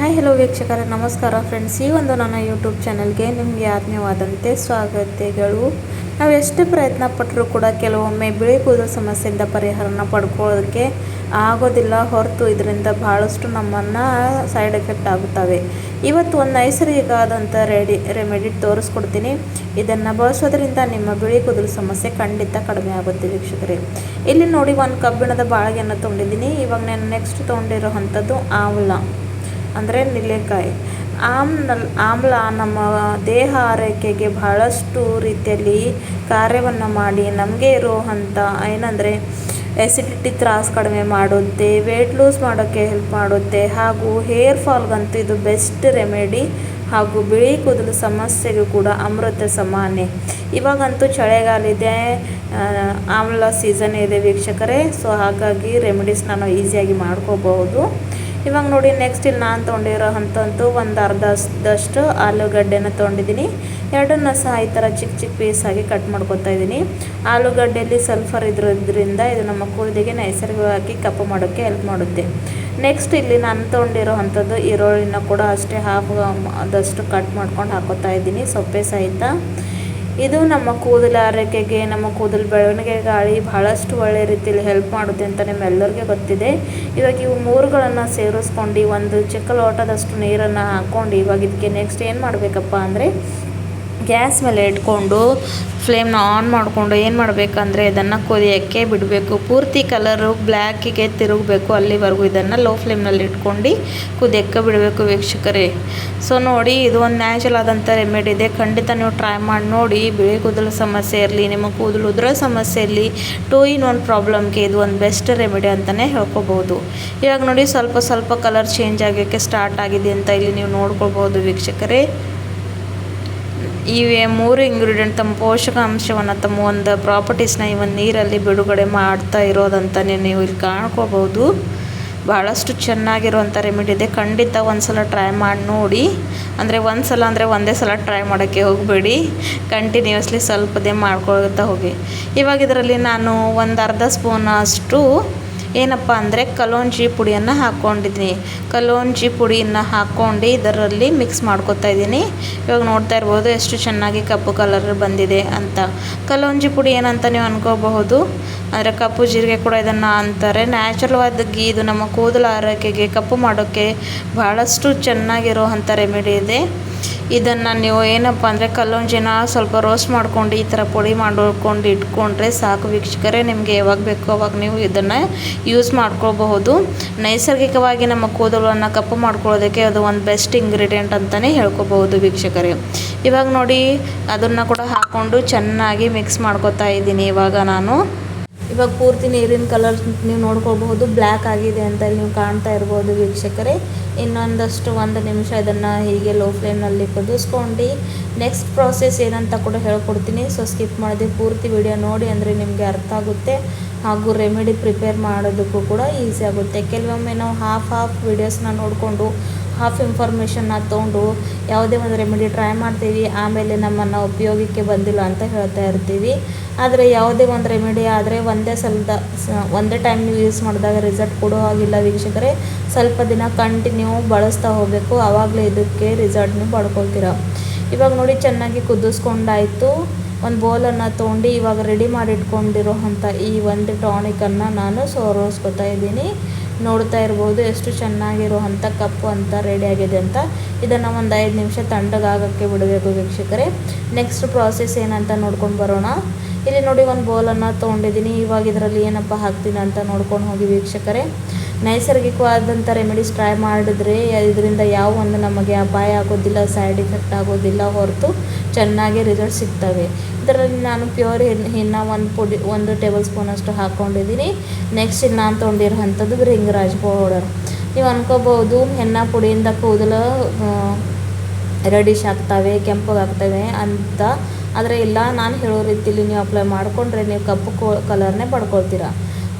Hi hello ವೀಕ್ಷಕರೇ ನಮಸ್ಕಾರ friends. ಈ ಒಂದು ನನ್ನ ಯೂಟ್ಯೂಬ್ ಚಾನಲ್ಗೆ ನಿಮಗೆ ಆತ್ಮೀಯವಾದಂತೆ ಸ್ವಾಗತಗಳು. ನಾವು ಎಷ್ಟೇ ಪ್ರಯತ್ನ ಪಟ್ಟರೂ ಕೂಡ ಕೆಲವೊಮ್ಮೆ ಬಿಳಿ ಕೂದಲು ಸಮಸ್ಯೆಯಿಂದ ಪರಿಹಾರನ ಪಡ್ಕೊಳ್ಳೋದಕ್ಕೆ ಆಗೋದಿಲ್ಲ ಹೊರತು ಇದರಿಂದ ಭಾಳಷ್ಟು ನಮ್ಮನ್ನು ಸೈಡ್ ಎಫೆಕ್ಟ್ ಆಗುತ್ತವೆ. ಇವತ್ತು ಒಂದು ನೈಸರ್ಗಿಕವಾದಂಥ ರೆಮಿಡಿ ತೋರಿಸ್ಕೊಡ್ತೀನಿ. ಇದನ್ನು ಬಳಸೋದ್ರಿಂದ ನಿಮ್ಮ ಬಿಳಿ ಕೂದಲು ಸಮಸ್ಯೆ ಖಂಡಿತ ಕಡಿಮೆ ಆಗುತ್ತೆ ವೀಕ್ಷಕರೇ. ಇಲ್ಲಿ ನೋಡಿ ಒಂದು ಕಬ್ಬಿಣದ ಬಾಳಿಗೆಯನ್ನು ತೊಗೊಂಡಿದ್ದೀನಿ. ಇವಾಗ ನಾನು ನೆಕ್ಸ್ಟ್ ತೊಗೊಂಡಿರೋವಂಥದ್ದು ಆಮ್ಲ ಅಂದರೆ ನೆಲ್ಲಿಕಾಯಿ. ಆಮ್ಲ ನಮ್ಮ ದೇಹ ಆರೈಕೆಗೆ ಬಹಳಷ್ಟು ರೀತಿಯಲ್ಲಿ ಕಾರ್ಯವನ್ನು ಮಾಡಿ ನಮಗೆ ಇರುವಂಥ ಏನಂದರೆ ಎಸಿಡಿಟಿ ತ್ರಾಸು ಕಡಿಮೆ ಮಾಡುತ್ತೆ, ವೆಯ್ಟ್ ಲೂಸ್ ಮಾಡೋಕ್ಕೆ ಹೆಲ್ಪ್ ಮಾಡುತ್ತೆ, ಹಾಗೂ ಹೇರ್ ಫಾಲ್ಗಂತೂ ಇದು ಬೆಸ್ಟ್ ರೆಮಿಡಿ, ಹಾಗೂ ಬಿಳಿ ಕೂದಲು ಸಮಸ್ಯೆಗೂ ಕೂಡ ಅಮೃತ ಸಮಾನೆ. ಇವಾಗಂತೂ ಚಳಿಗಾಲ ಇದೆ, ಆಮ್ಲ ಸೀಸನ್ ಇದೆ ವೀಕ್ಷಕರೇ. ಸೊ ಹಾಗಾಗಿ ರೆಮಿಡೀಸ್ ನಾನು ಈಸಿಯಾಗಿ ಮಾಡ್ಕೋಬಹುದು. ಇವಾಗ ನೋಡಿ ನೆಕ್ಸ್ಟ್ ಇಲ್ಲಿ ನಾನು ತೊಗೊಂಡಿರೋ ಅಂಥದ್ದು ಒಂದು ಅರ್ಧದಷ್ಟು ಆಲೂಗಡ್ಡೆನ ತೊಗೊಂಡಿದ್ದೀನಿ. ಎರಡನ್ನ ಸಹ ಈ ಥರ ಚಿಕ್ಕ ಚಿಕ್ಕ ಪೀಸಾಗಿ ಕಟ್ ಮಾಡ್ಕೊತಾ ಇದ್ದೀನಿ. ಆಲೂಗಡ್ಡೆಯಲ್ಲಿ ಸಲ್ಫರ್ ಇರೋದ್ರಿಂದ ಇದು ನಮ್ಮ ಕೂದಲಿಗೆ ನೈಸರ್ಗಿಕವಾಗಿ ಕಪ್ಪು ಮಾಡೋಕ್ಕೆ ಹೆಲ್ಪ್ ಮಾಡುತ್ತೆ. ನೆಕ್ಸ್ಟ್ ಇಲ್ಲಿ ನಾನು ತೊಗೊಂಡಿರೋ ಅಂಥದ್ದು ಈರುಳ್ಳಿನ ಕೂಡ ಅಷ್ಟೇ ಹಾಫ್ ಆದಷ್ಟು ಕಟ್ ಮಾಡ್ಕೊಂಡು ಹಾಕೋತಾ ಇದ್ದೀನಿ ಸೊಪ್ಪೆ ಸಹಿತ. ಇದು ನಮ್ಮ ಕೂದಲು ಆರೈಕೆಗೆ, ನಮ್ಮ ಕೂದಲು ಬೆಳವಣಿಗೆ ಗಾಳಿ ಬಹಳಷ್ಟು ಒಳ್ಳೆಯ ರೀತಿಯಲ್ಲಿ ಹೆಲ್ಪ್ ಮಾಡುತ್ತೆ ಅಂತ ನಿಮ್ಮೆಲ್ಲರಿಗೂ ಗೊತ್ತಿದೆ. ಇವಾಗ ಇವು ಮೂರುಗಳನ್ನು ಸೇರಿಸ್ಕೊಂಡು ಒಂದು ಚಿಕ್ಕ ಲೋಟದಷ್ಟು ನೀರನ್ನು ಹಾಕ್ಕೊಂಡು ಇವಾಗ ಇದಕ್ಕೆ ನೆಕ್ಸ್ಟ್ ಏನು ಮಾಡಬೇಕಪ್ಪ ಅಂದರೆ ಗ್ಯಾಸ್ ಮೇಲೆ ಇಟ್ಕೊಂಡು ಫ್ಲೇಮ್ನ ಆನ್ ಮಾಡಿಕೊಂಡು ಏನು ಮಾಡಬೇಕಂದ್ರೆ ಇದನ್ನು ಕುದಿಯೋಕ್ಕೆ ಬಿಡಬೇಕು. ಪೂರ್ತಿ ಕಲರು ಬ್ಲ್ಯಾಕಿಗೆ ತಿರುಗಬೇಕು, ಅಲ್ಲಿವರೆಗೂ ಇದನ್ನು ಲೋ ಫ್ಲೇಮ್ನಲ್ಲಿ ಇಟ್ಕೊಂಡು ಕುದಿಯೋಕ್ಕೆ ಬಿಡಬೇಕು ವೀಕ್ಷಕರೇ. ಸೊ ನೋಡಿ, ಇದು ಒಂದು ನ್ಯಾಚುರಲ್ ಆದಂಥ ರೆಮಿಡಿ ಇದೆ. ಖಂಡಿತ ನೀವು ಟ್ರೈ ಮಾಡಿ ನೋಡಿ. ಬಿಳಿ ಕೂದಲು ಸಮಸ್ಯೆ ಇರಲಿ, ನಿಮ್ಮ ಕೂದಲು ಉದುರೋ ಸಮಸ್ಯೆ ಇರಲಿ, 2 in 1 ಪ್ರಾಬ್ಲಮ್ಗೆ ಇದು ಒಂದು ಬೆಸ್ಟ್ ರೆಮಿಡಿ ಅಂತಲೇ ಹೇಳ್ಕೊಬೋದು. ಇವಾಗ ನೋಡಿ ಸ್ವಲ್ಪ ಸ್ವಲ್ಪ ಕಲರ್ ಚೇಂಜ್ ಆಗೋಕ್ಕೆ ಸ್ಟಾರ್ಟ್ ಆಗಿದೆ ಅಂತ ಇಲ್ಲಿ ನೀವು ನೋಡ್ಕೊಳ್ಬೋದು ವೀಕ್ಷಕರೇ. ಇವೆ 3 ಇಂಗ್ರೀಡಿಯೆಂಟ್ ತಮ್ಮ ಪೋಷಕಾಂಶವನ್ನು, ತಮ್ಮ ಒಂದು ಪ್ರಾಪರ್ಟೀಸ್ನ ಈ ಒಂದು ನೀರಲ್ಲಿ ಬಿಡುಗಡೆ ಮಾಡ್ತಾ ಇರೋದಂತಲೇ ನೀವು ಇಲ್ಲಿ ಕಾಣ್ಕೋಬೋದು. ಭಾಳಷ್ಟು ಚೆನ್ನಾಗಿರುವಂಥ ರೆಮಿಡಿ ಇದೆ. ಖಂಡಿತ ಒಂದು ಸಲ ಟ್ರೈ ಮಾಡಿ ನೋಡಿ. ಅಂದರೆ ಒಂದೇ ಸಲ ಟ್ರೈ ಮಾಡೋಕ್ಕೆ ಹೋಗಬೇಡಿ, ಕಂಟಿನ್ಯೂಸ್ಲಿ ಸ್ವಲ್ಪದೇ ಮಾಡ್ಕೊಳ್ತಾ ಹೋಗಿ. ಇವಾಗ ಇದರಲ್ಲಿ ನಾನು ಒಂದು ಅರ್ಧ ಸ್ಪೂನ್ ಅಷ್ಟು ಏನಪ್ಪ ಅಂದರೆ ಕಲೋಂಜಿ ಪುಡಿಯನ್ನು ಹಾಕ್ಕೊಂಡಿದ್ದೀನಿ. ಕಲೋಂಜಿ ಪುಡಿಯನ್ನು ಹಾಕ್ಕೊಂಡು ಇದರಲ್ಲಿ ಮಿಕ್ಸ್ ಮಾಡ್ಕೊತಾ ಇದ್ದೀನಿ. ಇವಾಗ ನೋಡ್ತಾ ಇರ್ಬೋದು ಎಷ್ಟು ಚೆನ್ನಾಗಿ ಕಪ್ಪು ಕಲರ್ ಬಂದಿದೆ ಅಂತ. ಕಲೋಂಜಿ ಪುಡಿ ಏನಂತ ನೀವು ಅನ್ಕೋಬಹುದು, ಅಂದರೆ ಕಪ್ಪು ಜೀರಿಗೆ ಕೂಡ ಇದನ್ನು ಅಂತಾರೆ. ನ್ಯಾಚುರಲ್ವಾಗಿ ಇದು ನಮ್ಮ ಕೂದಲು ಆರೈಕೆಗೆ, ಕಪ್ಪು ಮಾಡೋಕ್ಕೆ ಭಾಳಷ್ಟು ಚೆನ್ನಾಗಿರುವಂಥ ರೆಮಿಡಿ ಇದೆ. ಇದನ್ನು ನೀವು ಏನಪ್ಪ ಅಂದರೆ ಕಲ್ಲೊಂಜಿನ ಸ್ವಲ್ಪ ರೋಸ್ಟ್ ಮಾಡ್ಕೊಂಡು ಈ ಥರ ಪುಡಿ ಮಾಡ್ಕೊಂಡು ಇಟ್ಕೊಂಡ್ರೆ ಸಾಕು ವೀಕ್ಷಕರೇ. ನಿಮಗೆ ಯಾವಾಗ ಬೇಕೋ ಅವಾಗ ನೀವು ಇದನ್ನು ಯೂಸ್ ಮಾಡ್ಕೊಳ್ಬಹುದು. ನೈಸರ್ಗಿಕವಾಗಿ ನಮ್ಮ ಕೂದಲನ್ನು ಕಪ್ಪು ಮಾಡ್ಕೊಳ್ಳೋದಕ್ಕೆ ಅದು ಒಂದು ಬೆಸ್ಟ್ ಇಂಗ್ರೀಡಿಯೆಂಟ್ ಅಂತಲೇ ಹೇಳ್ಕೊಬಹುದು ವೀಕ್ಷಕರೇ. ಇವಾಗ ನೋಡಿ ಅದನ್ನು ಕೂಡ ಹಾಕ್ಕೊಂಡು ಚೆನ್ನಾಗಿ ಮಿಕ್ಸ್ ಮಾಡ್ಕೊತಾ ಇದ್ದೀನಿ. ಇವಾಗ ಪೂರ್ತಿ ನೀರಿನ ಕಲರ್ ನೀವು ನೋಡ್ಕೊಳ್ಬಹುದು, ಬ್ಲ್ಯಾಕ್ ಆಗಿದೆ ಅಂತ ನೀವು ಕಾಣ್ತಾ ಇರ್ಬೋದು ವೀಕ್ಷಕರೇ. ಇನ್ನೊಂದಷ್ಟು 1 ನಿಮಿಷ ಇದನ್ನು ಹೀಗೆ ಲೋ ಫ್ಲೇಮ್ನಲ್ಲಿ ಕುದಿಸ್ಕೊಂಡು ನೆಕ್ಸ್ಟ್ ಪ್ರಾಸೆಸ್ ಏನಂತ ಕೂಡ ಹೇಳ್ಕೊಡ್ತೀನಿ. ಸೊ ಸ್ಕಿಪ್ ಮಾಡಿದೆ ಪೂರ್ತಿ ವಿಡಿಯೋ ನೋಡಿ, ಅಂದರೆ ನಿಮಗೆ ಅರ್ಥ ಆಗುತ್ತೆ, ಹಾಗೂ ರೆಮಿಡಿ ಪ್ರಿಪೇರ್ ಮಾಡೋದಕ್ಕೂ ಕೂಡ ಈಸಿ ಆಗುತ್ತೆ. ಕೆಲವೊಮ್ಮೆ ನಾವು ಹಾಫ್ ವಿಡಿಯೋಸ್ನ ನೋಡಿಕೊಂಡು ಹಾಫ್ ಇನ್ಫಾರ್ಮೇಷನ್ನ ತೊಗೊಂಡು ಯಾವುದೇ ಒಂದು ರೆಮಿಡಿ ಟ್ರೈ ಮಾಡ್ತೀವಿ, ಆಮೇಲೆ ನಮ್ಮನ್ನು ಉಪಯೋಗಕ್ಕೆ ಬಂದಿಲ್ಲ ಅಂತ ಹೇಳ್ತಾ ಇರ್ತೀವಿ. ಆದರೆ ಯಾವುದೇ ಒಂದು ರೆಮಿಡಿ ಆದರೆ ಒಂದೇ ಟೈಮ್ ನೀವು ಯೂಸ್ ಮಾಡಿದಾಗ ರಿಸಲ್ಟ್ ಕೊಡೋ ಹಾಗಿಲ್ಲ ವೀಕ್ಷಕರೇ. ಸ್ವಲ್ಪ ದಿನ ಕಂಟಿನ್ಯೂ ಬಳಸ್ತಾ ಹೋಗಬೇಕು, ಆವಾಗಲೇ ಇದಕ್ಕೆ ರಿಸಲ್ಟ್ ನೀವು ಪಡ್ಕೊಳ್ತೀರ. ಇವಾಗ ನೋಡಿ ಚೆನ್ನಾಗಿ ಕುದಿಸ್ಕೊಂಡಾಯಿತು. ಒಂದು ಬೌಲನ್ನು ತೊಗೊಂಡು ಇವಾಗ ರೆಡಿ ಮಾಡಿ ಇಟ್ಕೊಂಡಿರೋ ಅಂಥ ಈ ಒಂದು ಟಾನಿಕನ್ನು ನಾನು ಸೋರಿಸ್ಕೊತಾ ಇದ್ದೀನಿ. ನೋಡ್ತಾ ಇರ್ಬೋದು ಎಷ್ಟು ಚೆನ್ನಾಗಿರುವಂಥ ಕಪ್ಪು ಅಂತ ರೆಡಿಯಾಗಿದೆ ಅಂತ. ಇದನ್ನು ಒಂದು 5 ನಿಮಿಷ ತಣ್ಣಗಾಗೋಕ್ಕೆ ಬಿಡಬೇಕು ವೀಕ್ಷಕರೇ. ನೆಕ್ಸ್ಟ್ ಪ್ರಾಸೆಸ್ ಏನಂತ ನೋಡ್ಕೊಂಡು ಬರೋಣ. ಇಲ್ಲಿ ನೋಡಿ ಒಂದು ಬೌಲನ್ನು ತೊಗೊಂಡಿದ್ದೀನಿ. ಇವಾಗ ಇದರಲ್ಲಿ ಏನಪ್ಪ ಹಾಕ್ತೀನಿ ಅಂತ ನೋಡ್ಕೊಂಡು ಹೋಗಿ ವೀಕ್ಷಕರೇ. ನೈಸರ್ಗಿಕವಾದಂಥ ರೆಮಿಡೀಸ್ ಟ್ರೈ ಮಾಡಿದ್ರೆ ಇದರಿಂದ ಯಾವ ಒಂದು ನಮಗೆ ಅಪಾಯ ಆಗೋದಿಲ್ಲ, ಸೈಡ್ ಎಫೆಕ್ಟ್ ಆಗೋದಿಲ್ಲ ಹೊರತು ಚೆನ್ನಾಗಿ ರಿಸಲ್ಟ್ ಸಿಗ್ತವೆ. ಇದರಲ್ಲಿ ನಾನು ಪ್ಯೂರ್ ಹಿನ್ನ 1 ಟೇಬಲ್ ಸ್ಪೂನಷ್ಟು ಹಾಕ್ಕೊಂಡಿದ್ದೀನಿ. ನೆಕ್ಸ್ಟ್ ಇಲ್ಲಿ ನಾನು ತೊಗೊಂಡಿರೋ ಅಂಥದ್ದು ಭೃಂಗರಾಜ್ ಪೌಡರ್. ನೀವು ಅನ್ಕೋಬೋದು ಹೆನ್ನ ಪುಡಿಯಿಂದ ಕೂದಲು ರೆಡಿಶ್ ಆಗ್ತವೆ, ಕೆಂಪಗಾಗ್ತವೆ ಅಂತ. ಆದರೆ ಇಲ್ಲ, ನಾನು ಹೇಳೋ ರೀತಿಯಲ್ಲಿ ನೀವು ಅಪ್ಲೈ ಮಾಡಿಕೊಂಡ್ರೆ ನೀವು ಕಪ್ಪು ಕಲರ್ನೇ ಪಡ್ಕೊಳ್ತೀರ.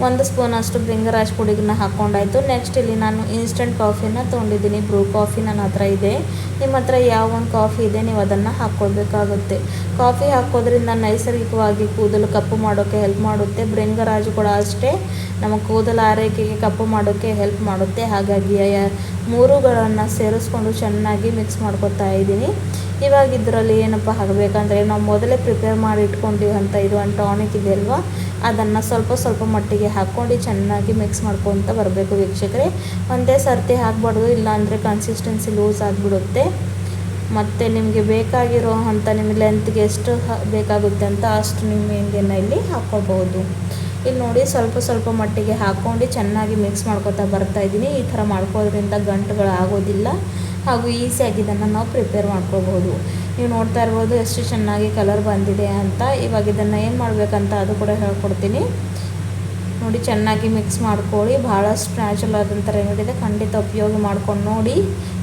1 ಸ್ಪೂನಷ್ಟು ಭೃಂಗರಾಜ್ ಪುಡಿನ ಹಾಕ್ಕೊಂಡಾಯಿತು. ನೆಕ್ಸ್ಟ್ ಇಲ್ಲಿ ನಾನು ಇನ್ಸ್ಟೆಂಟ್ ಕಾಫಿನ ತೊಗೊಂಡಿದ್ದೀನಿ. ಬ್ರೂ ಕಾಫಿ ನನ್ನ ಹತ್ರ ಇದೆ. ನಿಮ್ಮ ಹತ್ರ ಯಾವ ಒಂದು ಕಾಫಿ ಇದೆ ನೀವು ಅದನ್ನು ಹಾಕ್ಕೊಳ್ಬೇಕಾಗುತ್ತೆ. ಕಾಫಿ ಹಾಕೋದ್ರಿಂದ ನೈಸರ್ಗಿಕವಾಗಿ ಕೂದಲು ಕಪ್ಪು ಮಾಡೋಕ್ಕೆ ಹೆಲ್ಪ್ ಮಾಡುತ್ತೆ. ಭೃಂಗರಾಜು ಕೂಡ ಅಷ್ಟೇ ನಮ್ಮ ಕೂದಲ ಆರೈಕೆಗೆ ಕಪ್ಪು ಮಾಡೋಕ್ಕೆ ಹೆಲ್ಪ್ ಮಾಡುತ್ತೆ. ಹಾಗಾಗಿ ಮೂರುಗಳನ್ನು ಸೇರಿಸ್ಕೊಂಡು ಚೆನ್ನಾಗಿ ಮಿಕ್ಸ್ ಮಾಡ್ಕೊತಾ ಇದ್ದೀನಿ. ಇವಾಗ ಇದರಲ್ಲಿ ಏನಪ್ಪ ಹಾಕಬೇಕಂದ್ರೆ ನಾವು ಮೊದಲೇ ಪ್ರಿಪೇರ್ ಮಾಡಿ ಇಟ್ಕೊಂಡಿವಂಥ ಇದು ಒಂದು ಟಾನಿಕ್ ಇದೆ ಅಲ್ವಾ, ಅದನ್ನು ಸ್ವಲ್ಪ ಸ್ವಲ್ಪ ಮಟ್ಟಿಗೆ ಹಾಕ್ಕೊಂಡು ಚೆನ್ನಾಗಿ ಮಿಕ್ಸ್ ಮಾಡ್ಕೊತ ಬರಬೇಕು ವೀಕ್ಷಕರೇ. ಒಂದೇ ಸರ್ತಿ ಹಾಕಬಾರ್ದು, ಇಲ್ಲಾಂದರೆ ಕನ್ಸಿಸ್ಟೆನ್ಸಿ ಲೂಸ್ ಆಗಿಬಿಡುತ್ತೆ. ಮತ್ತು ನಿಮಗೆ ಬೇಕಾಗಿರೋ ಅಂಥ ನಿಮಗೆ ಲೆಂತ್ಗೆ ಎಷ್ಟು ಬೇಕಾಗುತ್ತೆ ಅಂತ ಅಷ್ಟು ನಿಮ್ಮೆಂಗೆನ ಇಲ್ಲಿ ಹಾಕ್ಕೊಳ್ಬೋದು. ಇಲ್ಲಿ ನೋಡಿ ಸ್ವಲ್ಪ ಸ್ವಲ್ಪ ಮಟ್ಟಿಗೆ ಹಾಕ್ಕೊಂಡು ಚೆನ್ನಾಗಿ ಮಿಕ್ಸ್ ಮಾಡ್ಕೊತಾ ಬರ್ತಾಯಿದ್ದೀನಿ. ಈ ಥರ ಮಾಡ್ಕೋದ್ರಿಂದ ಗಂಟುಗಳು ಆಗೋದಿಲ್ಲ ಹಾಗೂ ಈಸಿಯಾಗಿ ಇದನ್ನು ನಾವು ಪ್ರಿಪೇರ್ ಮಾಡ್ಕೋಬಹುದು. ನೀವು ನೋಡ್ತಾ ಇರ್ಬೋದು ಎಷ್ಟು ಚೆನ್ನಾಗಿ ಕಲರ್ ಬಂದಿದೆ ಅಂತ. ಇವಾಗ ಇದನ್ನು ಏನು ಮಾಡಬೇಕಂತ ಅದು ಕೂಡ ಹೇಳ್ಕೊಡ್ತೀನಿ ನೋಡಿ. ಚೆನ್ನಾಗಿ ಮಿಕ್ಸ್ ಮಾಡ್ಕೊಳ್ಳಿ. ಭಾಳಷ್ಟು ನ್ಯಾಚುರಲ್ ಆದಂಥ ರೆಮಿಡಿ ಇದೆ, ಖಂಡಿತ ಉಪಯೋಗ ಮಾಡ್ಕೊಂಡು ನೋಡಿ.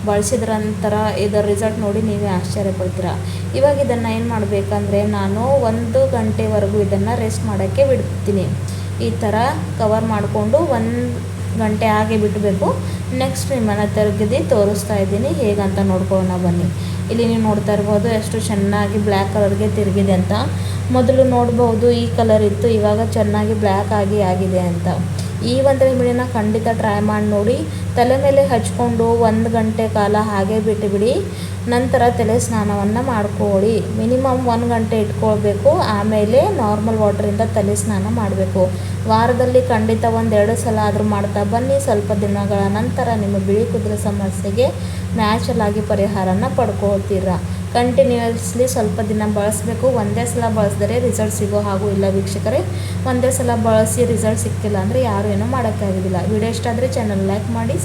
ಬಳಸಿದ್ರ ನಂತರ ಇದರ ರಿಸಲ್ಟ್ ನೋಡಿ ನೀವೇ ಆಶ್ಚರ್ಯಪಡ್ತೀರ. ಇವಾಗ ಇದನ್ನು ಏನು ಮಾಡಬೇಕಂದ್ರೆ ನಾನು 1 ಗಂಟೆವರೆಗೂ ಇದನ್ನು ರೆಸ್ಟ್ ಮಾಡೋಕ್ಕೆ ಬಿಡ್ತೀನಿ. ಈ ಥರ ಕವರ್ ಮಾಡಿಕೊಂಡು 1 ಗಂಟೆ ಹಾಗೆ ಬಿಡಬೇಕು. ನೆಕ್ಸ್ಟ್ ನಿಮ್ಮನ್ನು ತೆಗೆದು ತೋರಿಸ್ತಾ ಇದ್ದೀನಿ ಹೇಗಂತ ನೋಡ್ಕೊಳ್ಳೋಣ ಬನ್ನಿ. ಇಲ್ಲಿ ನೀವು ನೋಡ್ತಾ ಇರ್ಬೋದು ಎಷ್ಟು ಚೆನ್ನಾಗಿ ಬ್ಲ್ಯಾಕ್ ಕಲರ್ಗೆ ತಿರುಗಿದೆ ಅಂತ. ಮೊದಲು ನೋಡ್ಬೋದು ಈ ಕಲರ್ ಇತ್ತು, ಇವಾಗ ಚೆನ್ನಾಗಿ ಬ್ಲ್ಯಾಕ್ ಆಗಿದೆ ಅಂತ. ಈ ಒಂದು ರೆಮಿಡಿನ ಖಂಡಿತ ಟ್ರೈ ಮಾಡಿ ನೋಡಿ. ತಲೆ ಮೇಲೆ ಹಚ್ಕೊಂಡು 1 ಗಂಟೆ ಕಾಲ ಹಾಗೆ ಬಿಟ್ಟುಬಿಡಿ. ನಂತರ ತಲೆ ಸ್ನಾನವನ್ನು ಮಾಡ್ಕೊಳ್ಳಿ. ಮಿನಿಮಮ್ 1 ಗಂಟೆ ಇಟ್ಕೊಳ್ಬೇಕು. ಆಮೇಲೆ ನಾರ್ಮಲ್ ವಾಟರಿಂದ ತಲೆ ಸ್ನಾನ ಮಾಡಬೇಕು. ವಾರದಲ್ಲಿ ಖಂಡಿತ 1-2 ಸಲ ಆದರೂ ಮಾಡ್ತಾ ಬನ್ನಿ. ಸ್ವಲ್ಪ ದಿನಗಳ ನಂತರ ನಿಮ್ಮ ಬಿಳಿ ಕೂದಲ ಸಮಸ್ಯೆಗೆ ನ್ಯಾಚುರಲ್ ಆಗಿ ಪರಿಹಾರನ ಪಡ್ಕೊಳ್ತೀರ. ಕಂಟಿನ್ಯೂಸ್ಲಿ ಸ್ವಲ್ಪ ದಿನ ಬಳಸಬೇಕು. ಒಂದೇ ಸಲ ಬಳಸಿದರೆ ರಿಸಲ್ಟ್ ಸಿಗೋ ಹಾಗೂ ಇಲ್ಲ ವೀಕ್ಷಕರೇ. ಒಂದೇ ಸಲ ಬಳಸಿ ರಿಸಲ್ಟ್ ಸಿಕ್ಕಿಲ್ಲ ಅಂದರೆ ಯಾರು ಏನೂ ಮಾಡೋಕ್ಕಾಗೋದಿಲ್ಲ. ವಿಡಿಯೋ ಇಷ್ಟ ಆದರೆ ಚಾನಲ್ ಲೈಕ್ ಮಾಡಿ.